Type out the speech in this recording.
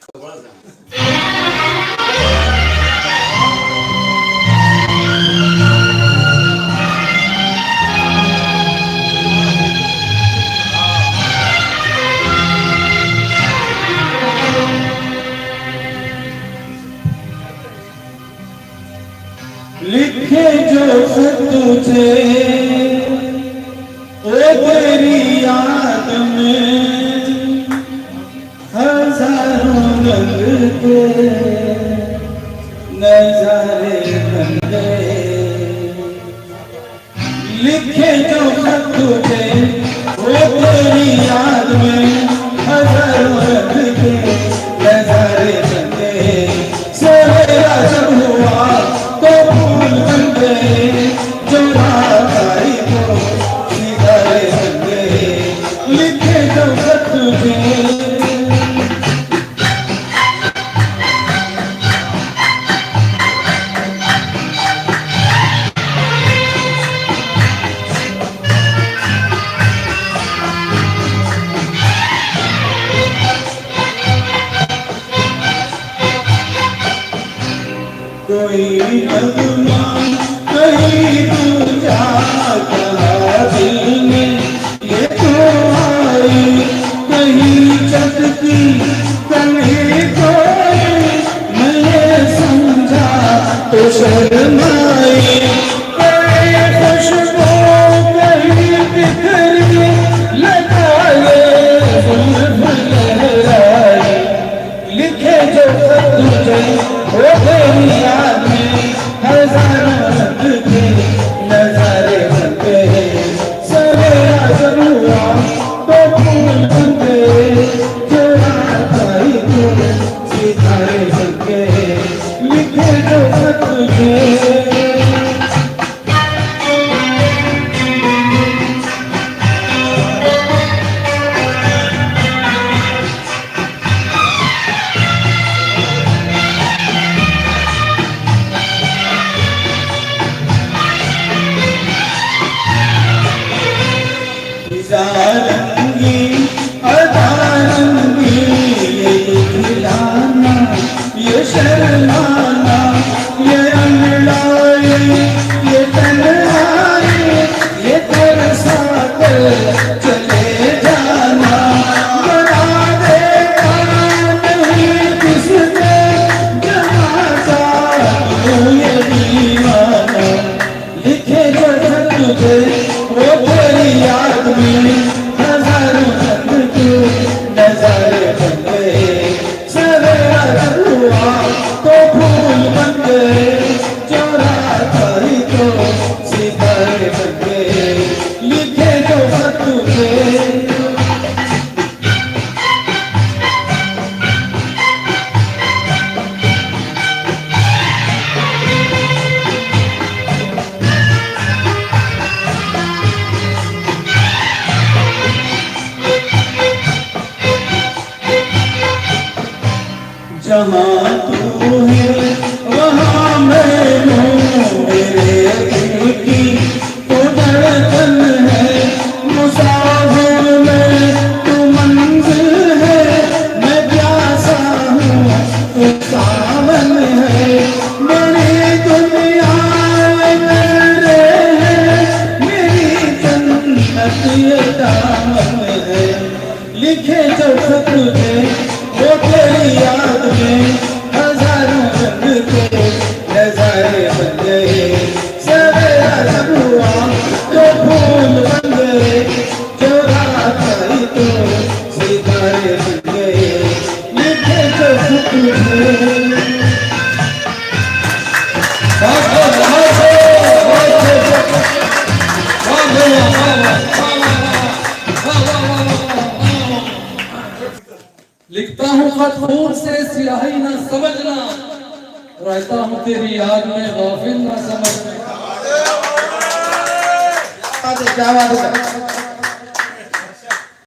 लिखे जो तुझे ओ तेरी याद में हजारों रंग के नजारे बंदे। लिखे जो तुझे ओ तेरी याद में हजारों रंग के नजारे बंदे। सवेरा जब हुआ तो फूल बन गए जो रात आई तो सितारे बन गए। लिखे जो तुझे कोई नगमा कहीं तू जाता दिल में ये तो आई कहीं चटकी कहीं कोई मैंने समझा तो शर्माई। कोई खुशबू कहीं बिखरी लगाए लहराए। लिखे जो तुझे ओ तेरी याद में हजारों रंग के नजारे बन गए। सवेरा जब हुआ तो फूल बन गए जो रात आई तो सितारे बन गए। लिखे जो तुझे रंगी अदारंगी ये दिलाना ये शर्माना ये अंगड़ाई ये तन्हाई ये तरसा कर चले जाना। बना देगा नहीं किसने जनाजा तू ये दीवाना। लिखे जो तुझे वो तेरी याद में हजारों रंग के नजारे बन गए। सवेरा जब हुआ तो फूल बन गए जो रात आई तो सितारे बन गए। लिखे जो तुझे जहाँ तू है वहाँ मैं हूँ। मेरे दिल की तो धड़कन है मुसाफिर में तू मंजिल है। मैं प्यासा हूँ तू सावन है। मेरी दुनिया नजरे है मेरी जन्नत ये दामन है। लिखे जो तुझे वो तेरी याद में हजारों रंग के नजारे बन गए। सवेरा जब हुआ तो फूल बन गए जो रात आई तो सितारे बन गए। लिखे जो तुझे लिखता हूँ खत खून से स्याही न समझना रहता हूँ तेरी याद में गाफिल न समझना। क्या बात है।